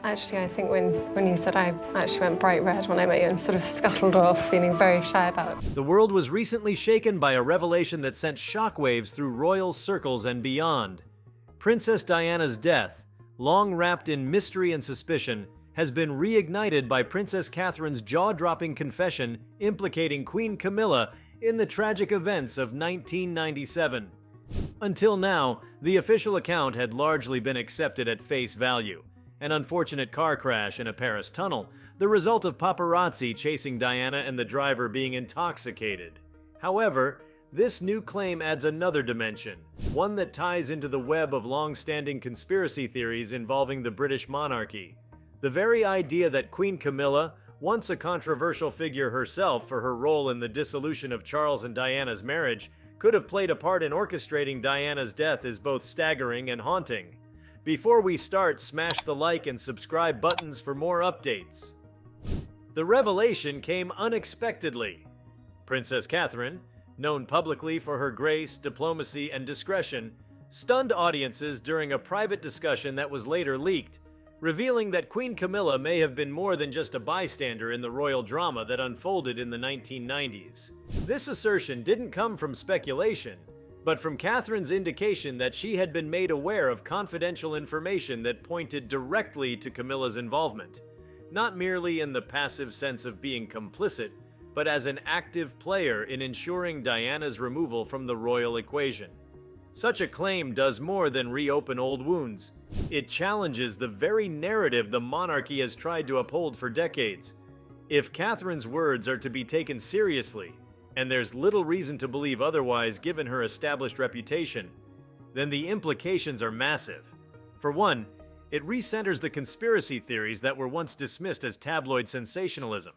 Actually, I think when you said, I actually went bright red when I met you and sort of scuttled off, feeling very shy about it. The world was recently shaken by a revelation that sent shockwaves through royal circles and beyond. Princess Diana's death, long wrapped in mystery and suspicion, has been reignited by Princess Catherine's jaw-dropping confession implicating Queen Camilla in the tragic events of 1997. Until now, the official account had largely been accepted at face value. An unfortunate car crash in a Paris tunnel, the result of paparazzi chasing Diana and the driver being intoxicated. However, this new claim adds another dimension, one that ties into the web of long-standing conspiracy theories involving the British monarchy. The very idea that Queen Camilla, once a controversial figure herself for her role in the dissolution of Charles and Diana's marriage, could have played a part in orchestrating Diana's death is both staggering and haunting. Before we start, smash the like and subscribe buttons for more updates. The revelation came unexpectedly. Princess Catherine, known publicly for her grace, diplomacy, and discretion, stunned audiences during a private discussion that was later leaked, revealing that Queen Camilla may have been more than just a bystander in the royal drama that unfolded in the 1990s. This assertion didn't come from speculation, but from Catherine's indication that she had been made aware of confidential information that pointed directly to Camilla's involvement, not merely in the passive sense of being complicit, but as an active player in ensuring Diana's removal from the royal equation. Such a claim does more than reopen old wounds. It challenges the very narrative the monarchy has tried to uphold for decades. If Catherine's words are to be taken seriously, and there's little reason to believe otherwise given her established reputation, then the implications are massive. For one, it recenters the conspiracy theories that were once dismissed as tabloid sensationalism.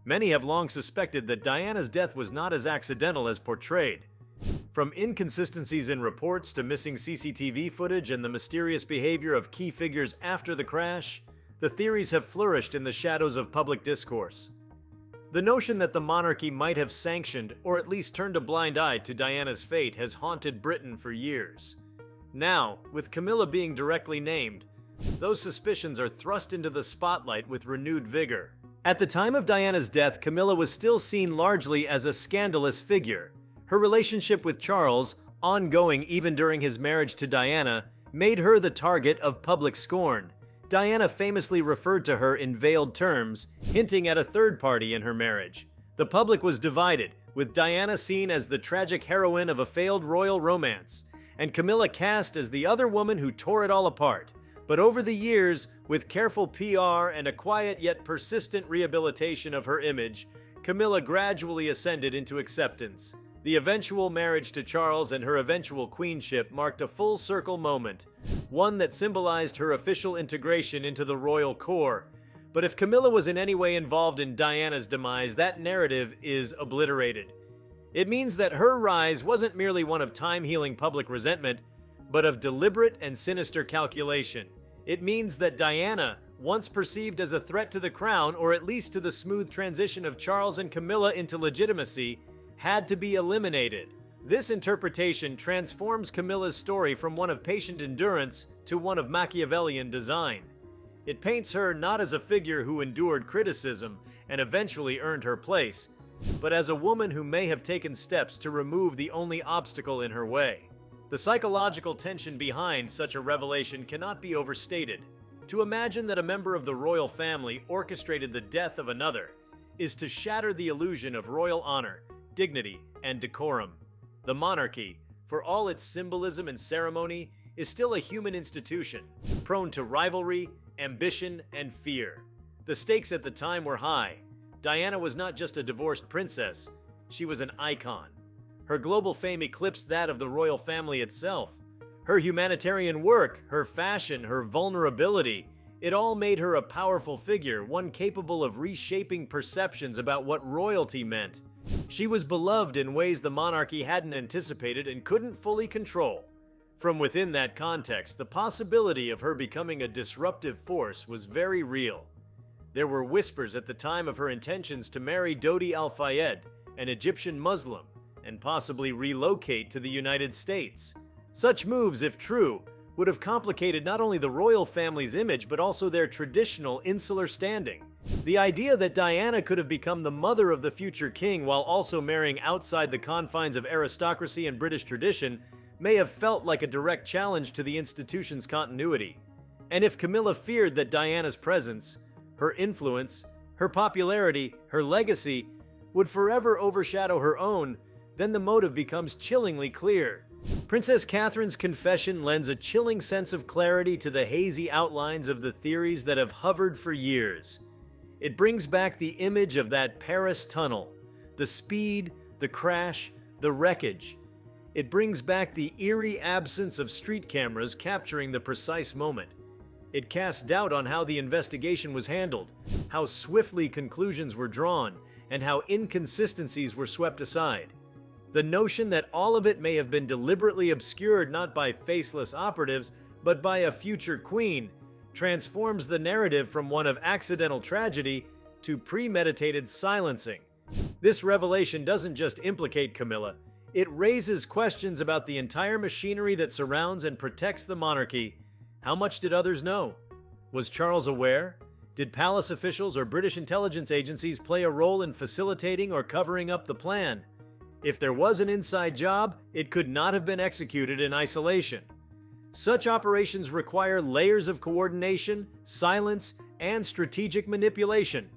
Many have long suspected that Diana's death was not as accidental as portrayed. From inconsistencies in reports to missing CCTV footage and the mysterious behavior of key figures after the crash, the theories have flourished in the shadows of public discourse. The notion that the monarchy might have sanctioned or at least turned a blind eye to Diana's fate has haunted Britain for years. Now, with Camilla being directly named, those suspicions are thrust into the spotlight with renewed vigor. At the time of Diana's death, Camilla was still seen largely as a scandalous figure. Her relationship with Charles, ongoing even during his marriage to Diana, made her the target of public scorn. Diana famously referred to her in veiled terms, hinting at a third party in her marriage. The public was divided, with Diana seen as the tragic heroine of a failed royal romance, and Camilla cast as the other woman who tore it all apart. But over the years, with careful PR and a quiet yet persistent rehabilitation of her image, Camilla gradually ascended into acceptance. The eventual marriage to Charles and her eventual queenship marked a full-circle moment, one that symbolized her official integration into the royal core. But if Camilla was in any way involved in Diana's demise, that narrative is obliterated. It means that her rise wasn't merely one of time-healing public resentment, but of deliberate and sinister calculation. It means that Diana, once perceived as a threat to the crown, or at least to the smooth transition of Charles and Camilla into legitimacy, had to be eliminated. This interpretation transforms Camilla's story from one of patient endurance to one of Machiavellian design. It paints her not as a figure who endured criticism and eventually earned her place, but as a woman who may have taken steps to remove the only obstacle in her way. The psychological tension behind such a revelation cannot be overstated. To imagine that a member of the royal family orchestrated the death of another is to shatter the illusion of royal honor, dignity, and decorum. The monarchy, for all its symbolism and ceremony, is still a human institution, prone to rivalry, ambition, and fear. The stakes at the time were high. Diana was not just a divorced princess, she was an icon. Her global fame eclipsed that of the royal family itself. Her humanitarian work, her fashion, her vulnerability, it all made her a powerful figure, one capable of reshaping perceptions about what royalty meant. She was beloved in ways the monarchy hadn't anticipated and couldn't fully control. From within that context, the possibility of her becoming a disruptive force was very real. There were whispers at the time of her intentions to marry Dodi Al-Fayed, an Egyptian Muslim, and possibly relocate to the United States. Such moves, if true, would have complicated not only the royal family's image but also their traditional insular standing. The idea that Diana could have become the mother of the future king while also marrying outside the confines of aristocracy and British tradition may have felt like a direct challenge to the institution's continuity. And if Camilla feared that Diana's presence, her influence, her popularity, her legacy, would forever overshadow her own, then the motive becomes chillingly clear. Princess Catherine's confession lends a chilling sense of clarity to the hazy outlines of the theories that have hovered for years. It brings back the image of that Paris tunnel, the speed, the crash, the wreckage. It brings back the eerie absence of street cameras capturing the precise moment. It casts doubt on how the investigation was handled, how swiftly conclusions were drawn, and how inconsistencies were swept aside. The notion that all of it may have been deliberately obscured not by faceless operatives, but by a future queen, transforms the narrative from one of accidental tragedy to premeditated silencing. This revelation doesn't just implicate Camilla, it raises questions about the entire machinery that surrounds and protects the monarchy. How much did others know? Was Charles aware? Did palace officials or British intelligence agencies play a role in facilitating or covering up the plan? If there was an inside job, it could not have been executed in isolation. Such operations require layers of coordination, silence, and strategic manipulation.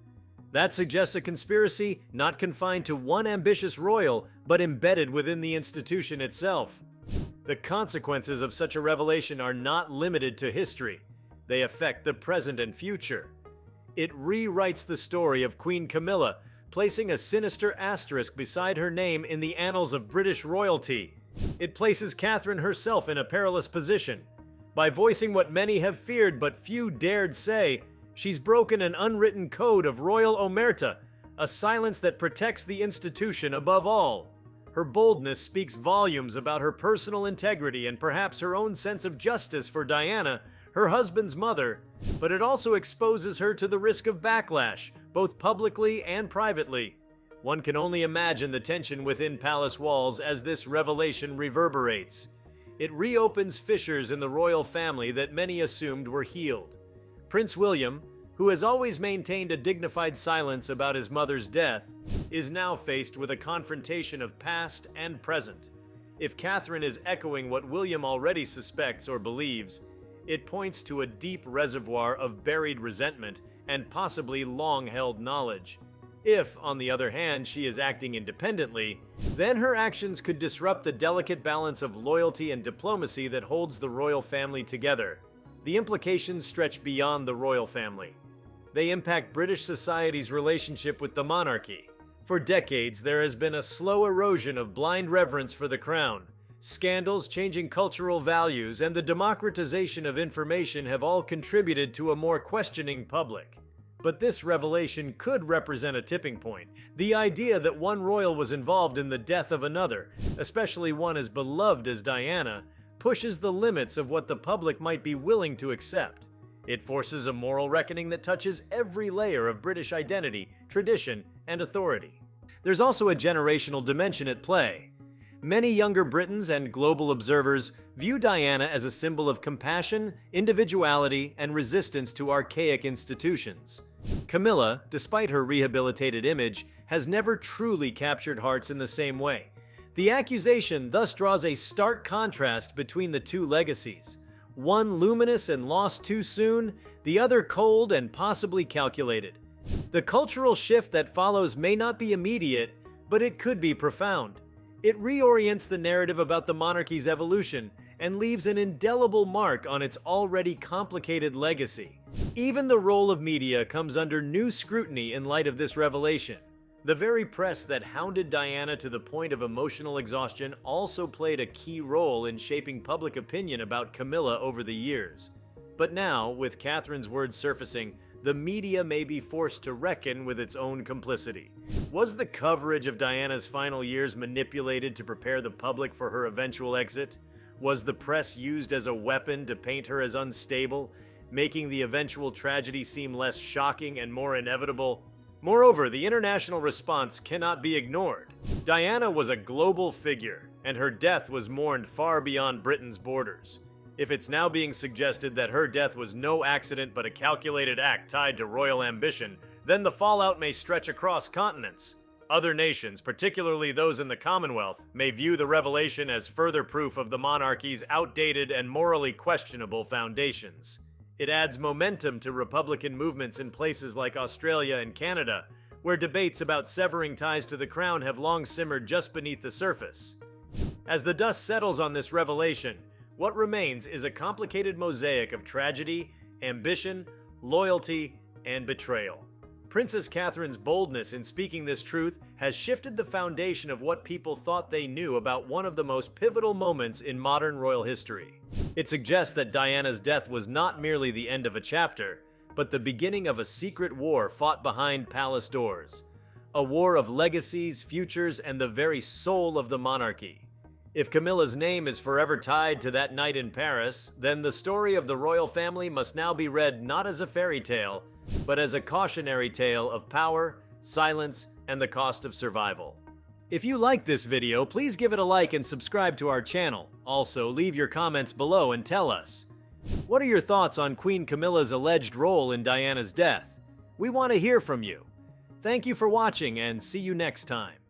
That suggests a conspiracy not confined to one ambitious royal, but embedded within the institution itself. The consequences of such a revelation are not limited to history. They affect the present and future. It rewrites the story of Queen Camilla, placing a sinister asterisk beside her name in the annals of British royalty. It places Catherine herself in a perilous position. By voicing what many have feared but few dared say, she's broken an unwritten code of royal omerta, a silence that protects the institution above all. Her boldness speaks volumes about her personal integrity and perhaps her own sense of justice for Diana, her husband's mother, but it also exposes her to the risk of backlash, both publicly and privately. One can only imagine the tension within palace walls as this revelation reverberates. It reopens fissures in the royal family that many assumed were healed. Prince William, who has always maintained a dignified silence about his mother's death, is now faced with a confrontation of past and present. If Catherine is echoing what William already suspects or believes, it points to a deep reservoir of buried resentment and possibly long-held knowledge. If, on the other hand, she is acting independently, then her actions could disrupt the delicate balance of loyalty and diplomacy that holds the royal family together. The implications stretch beyond the royal family. They impact British society's relationship with the monarchy. For decades, there has been a slow erosion of blind reverence for the crown. Scandals, changing cultural values, and the democratization of information have all contributed to a more questioning public. But this revelation could represent a tipping point. The idea that one royal was involved in the death of another, especially one as beloved as Diana, pushes the limits of what the public might be willing to accept. It forces a moral reckoning that touches every layer of British identity, tradition, and authority. There's also a generational dimension at play. Many younger Britons and global observers view Diana as a symbol of compassion, individuality, and resistance to archaic institutions. Camilla, despite her rehabilitated image, has never truly captured hearts in the same way. The accusation thus draws a stark contrast between the two legacies. One luminous and lost too soon, the other cold and possibly calculated. The cultural shift that follows may not be immediate, but it could be profound. It reorients the narrative about the monarchy's evolution and leaves an indelible mark on its already complicated legacy. Even the role of media comes under new scrutiny in light of this revelation. The very press that hounded Diana to the point of emotional exhaustion also played a key role in shaping public opinion about Camilla over the years. But now, with Catherine's words surfacing, the media may be forced to reckon with its own complicity. Was the coverage of Diana's final years manipulated to prepare the public for her eventual exit? Was the press used as a weapon to paint her as unstable, making the eventual tragedy seem less shocking and more inevitable? Moreover, the international response cannot be ignored. Diana was a global figure, and her death was mourned far beyond Britain's borders. If it's now being suggested that her death was no accident but a calculated act tied to royal ambition, then the fallout may stretch across continents. Other nations, particularly those in the Commonwealth, may view the revelation as further proof of the monarchy's outdated and morally questionable foundations. It adds momentum to Republican movements in places like Australia and Canada, where debates about severing ties to the crown have long simmered just beneath the surface. As the dust settles on this revelation, what remains is a complicated mosaic of tragedy, ambition, loyalty, and betrayal. Princess Catherine's boldness in speaking this truth has shifted the foundation of what people thought they knew about one of the most pivotal moments in modern royal history. It suggests that Diana's death was not merely the end of a chapter, but the beginning of a secret war fought behind palace doors. A war of legacies, futures, and the very soul of the monarchy. If Camilla's name is forever tied to that night in Paris, then the story of the royal family must now be read not as a fairy tale, but as a cautionary tale of power, silence, and the cost of survival. If you liked this video, please give it a like and subscribe to our channel. Also, leave your comments below and tell us. What are your thoughts on Queen Camilla's alleged role in Diana's death? We want to hear from you. Thank you for watching and see you next time.